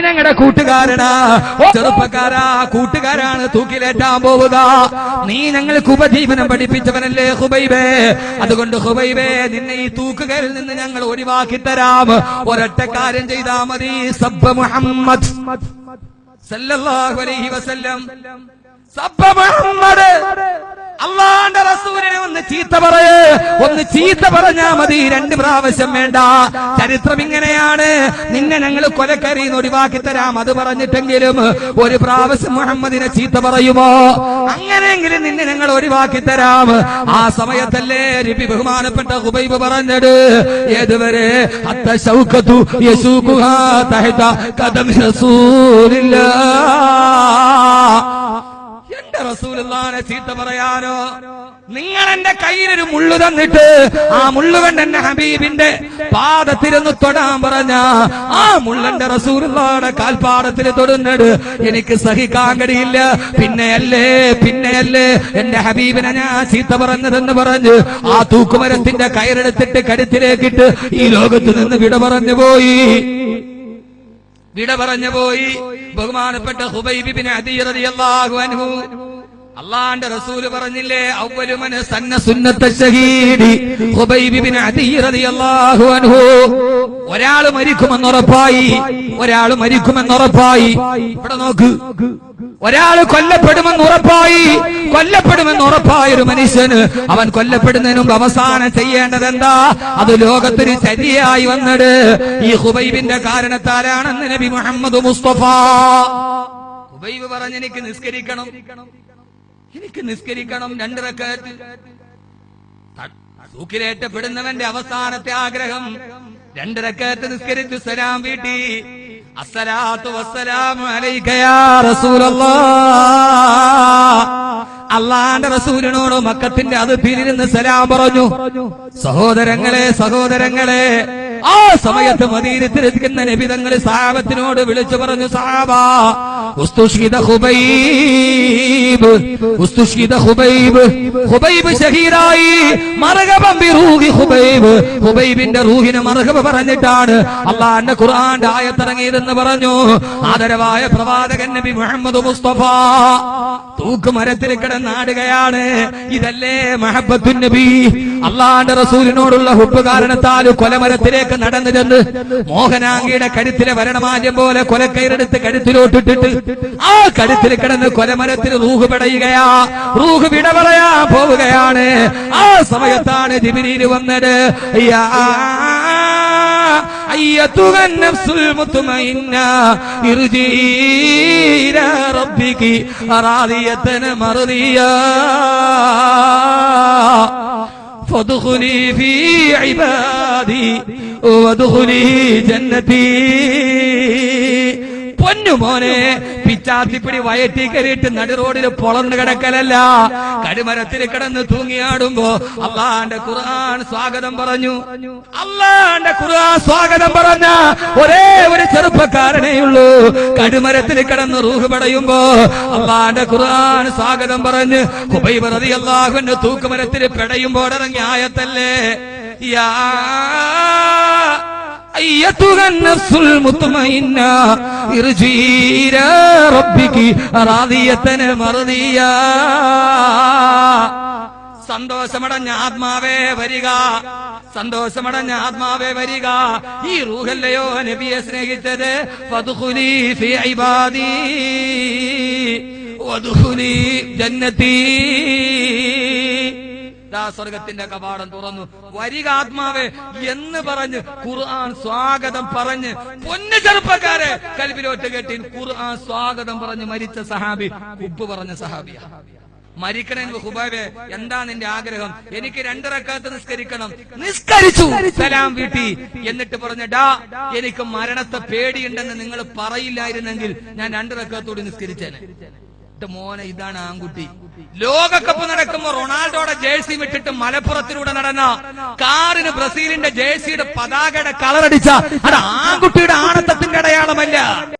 ഞങ്ങളുടെ കൂട്ടുകാരനാ. ചെറുപ്പക്കാരാ, കൂട്ടുകാരാണ് തൂക്കിലേറ്റാൻ പോവുക. നീ ഞങ്ങൾക്ക് ഉപജീവനം പഠിപ്പിച്ചവനല്ലേ ഖുബൈബേ. അതുകൊണ്ട് ഖുബൈബേ, നിന്നെ ഈ തൂക്കുകയിൽ നിന്ന് ഞങ്ങൾ ഒഴിവാക്കി തരാം. ഒരൊറ്റ കാര്യം ചെയ്താൽ മതി. സബ്ബ മുഹമ്മദ് സല്ലല്ലാഹു അലൈഹി വസല്ലം. സബ്ബ മുഹമ്മദ്, അല്ലാഹുവിന്റെ റസൂലിനെ ഒന്ന് ചീത്ത പറയേ. ഒന്ന് ചീത്ത പറഞ്ഞാ മതി, 2 പ്രാവശ്യം വേണ്ട. ചരിത്രം ഇങ്ങനെയാണ്. നിന്നെ ഞങ്ങൾ കൊലക്കരിന്ന് ഒഴിവാക്കി തരാം. അത് പറഞ്ഞിട്ടെങ്കിലും 1 പ്രാവശ്യം മുഹമ്മദിനെ ചീത്ത പറയുമോ? അങ്ങനെയെങ്കിലും നിന്നെ ഞങ്ങൾ ഒഴിവാക്കി തരാം. ആ സമയത്തല്ലേ നബി ബഹുമാനപ്പെട്ട ഖുബൈബ് പറഞ്ഞത്, ഏതുവരെ അത്ത ശൗഖതു യസൂഖുഹാ തഹത ഖദമി റസൂലില്ലാഹ്. എന്റെ റസൂലുള്ളാഹിനെ ചീത്ത പറയാനോ? നിങ്ങൾ എന്റെ കയ്യിലൊരു മുള്ളു തന്നിട്ട് ആ മുള്ളുകൊണ്ട് എന്നെ ഹബീബിന്റെ പാദത്തിലൊന്ന് തൊടാൻ പറഞ്ഞ ആ മുള്ളന്റെ റസൂലുള്ളാഹിയുടെ കാൽപാദത്തിൽ തൊടുന്നത് എനിക്ക് സഹിക്കാൻ കഴിയില്ല. പിന്നെയല്ലേ എന്റെ ഹബീബിനെ ഞാൻ ചീത്ത പറഞ്ഞതെന്ന് പറഞ്ഞ് ആ തൂക്കുമരത്തിന്റെ കയറെടുത്തിട്ട് കരുത്തിലേക്കിട്ട് ഈ ലോകത്ത് നിന്ന് വിട പറഞ്ഞു പോയി. ബഹുമാനപ്പെട്ട ഖുബൈബ് ഇബ്നു അദി റളിയല്ലാഹു അൻഹു, അല്ലാഹുവിന്റെ റസൂല് പറഞ്ഞില്ലേ, അവ്വലു മൻ സന്ന സുന്നത്ത ശഹീദി ഖുബൈബ് ഇബ്നു അദി റളിയല്ലാഹു അൻഹു. ഒരാൾ മരിക്കുമെന്നുറപ്പായി. ഇവിടെ നോക്ക്, ഒരാൾ കൊല്ലപ്പെടുമെന്നുറപ്പായ ഒരു മനുഷ്യന് അവൻ കൊല്ലപ്പെടുന്നതിന് മുമ്പ് അവസാനം ചെയ്യേണ്ടത് എന്താ? അത് ലോകത്തിന് ചര്യയായി വന്നത് ഈ ഖുബൈബിന്റെ കാരണത്താലാണെന്ന് നബി മുഹമ്മദ് മുസ്തഫ. ഖുബൈബ് പറഞ്ഞു, എനിക്ക് നിസ്കരിക്കണം 2 റക്അത്ത്. തൂക്കിലേറ്റപ്പെടുന്നവന്റെ അവസാനത്തെ ആഗ്രഹം 2 റക്അത്ത് നിസ്കരിച്ചു സലാം വീട്ടി. അസ്സലാത്തു വസ്സലാമു അലൈക യാ റസൂലല്ലാഹ്. അല്ലാഹുവിന്റെ റസൂലിനോട് മക്കത്തിന്റെ അതിർത്തിയിലിരുന്ന് സലാം പറഞ്ഞു. സഹോദരങ്ങളെ, ആ സമയത്ത് മദീനത്തിലെത്തുന്ന നബി തങ്ങൾ സഹാബത്തിനോട് വിളിച്ചു പറഞ്ഞു, സഹാബാ, ഉസ്തുഷ്ഹിദ ഖുബൈബ് ഷഹീദായി. മർഹബൻ ബിറൂഹി ഖുബൈബിന്റെ റൂഹിനെ മർഹബ പറഞ്ഞിട്ടാണ് അല്ലാഹുവിന്റെ ഖുർആന്റെ ആയത്ത് ഇറങ്ങിയതെന്ന് പറഞ്ഞു ആദരവായ പ്രവാചകൻ നബി മുഹമ്മദ് മുസ്തഫ. തൂക്കുമരത്തിൽ കിടന്നാടുകയാണ്. ഇതല്ലേ മഹബ്ബത്തുൻ നബി. അല്ലാഹുവിന്റെ റസൂലിനോടുള്ള ഹുബ്ബ് കാരണത്താൽ കൊലമരത്തിലേക്ക് നടന്നു ചെന്ന് മോഹനാംഗിയുടെ കഴുത്തിലെ വരണമാല്യം പോലെ കൊലക്കയറെടുത്ത് കഴുത്തിലോട്ടിട്ടിട്ട് ആ കഴുത്തിൽ കിടന്ന് കൊലമരത്തിൽ റൂഹ് പെടയുകയാ. റൂഹ് വിട പറയാൻ പോവുകയാണ്. ആ സമയത്താണ് ജിബ്രീൽ വന്നത്. أيتها النفس المطمئنة ارجعي إلى ربك راضية مرضية فادخلي في عبادي وادخلي جنتي. പൊന്നുമോനെ, പിച്ചാത്തിപ്പിടി വയറ്റി കയറിയിട്ട് നടുറോഡിൽ പൊളർന്നു കിടക്കലല്ല, കടുമരത്തിൽ കിടന്ന് തൂങ്ങിയാടുമ്പോ അല്ലാഹുവിന്റെ ഖുർആൻ സ്വാഗതം പറഞ്ഞ ഒരേ ഒരു ചെറുപ്പക്കാരനെയുള്ളൂ. കടുമരത്തിൽ കിടന്ന് റൂഹ് പടയുമ്പോ അല്ലാഹുവിന്റെ ഖുർആൻ സ്വാഗതം പറഞ്ഞ് ഖുബൈബ് റളിയല്ലാഹു അൻഹു തൂക്കുമരത്തിൽ പെടയുമ്പോൾ ഇറങ്ങിയ ആയത്തല്ലേ, യാ أيتها النفس المطمئنة ارجعي إلى ربك راضية مرضية. സന്തോഷമടഞ്ഞ ആത്മാവേ വരിക. ഈ റൂഹല്ലയോ നബിയെ സ്നേഹിച്ചത്. ഫദ്ഖുലി ഫീ ഇബാദി വദ്ഖുലി ജന്നതി. സ്വർഗത്തിന്റെ കവാടം തുറന്നു. വരിക ആത്മാവേ എന്ന് പറഞ്ഞ് ഖുർആൻ സ്വാഗതം പറഞ്ഞ് പൊന്നു ചെറുപ്പക്കാരെ കൽബിലോട്ട് കെട്ടി ഖുർആൻ സ്വാഗതം പറഞ്ഞ് മരിച്ച സഹാബി, ഉപ്പ് പറഞ്ഞ സഹാബിയ. മരിക്കണമെങ്കിൽ ഖുബൈബേ, എന്താ നിന്റെ ആഗ്രഹം? എനിക്ക് 2 റക്അത്ത് നിസ്കരിച്ചു സലാം വീട്ടി. എന്നിട്ട് പറഞ്ഞടാ, എനിക്ക് മരണത്തെ പേടിയുണ്ടെന്ന് നിങ്ങൾ പറയില്ലായിരുന്നെങ്കിൽ ഞാൻ 2 റക്അത്തോട് നിസ്കരിച്ചേനെ. മോനെ, ഇതാണ് ആൺകുട്ടി. ലോകകപ്പ് നടക്കുമ്പോ റൊണാൾഡോയുടെ ജേഴ്സി വിട്ടിട്ട് മലപ്പുറത്തിലൂടെ നടന്ന കാറിന് ബ്രസീലിന്റെ ജേഴ്സിയുടെ പതാകയുടെ കളറടിച്ച അത് ആൺകുട്ടിയുടെ ആണത്തത്തിന്റെ അടയാളമല്ല.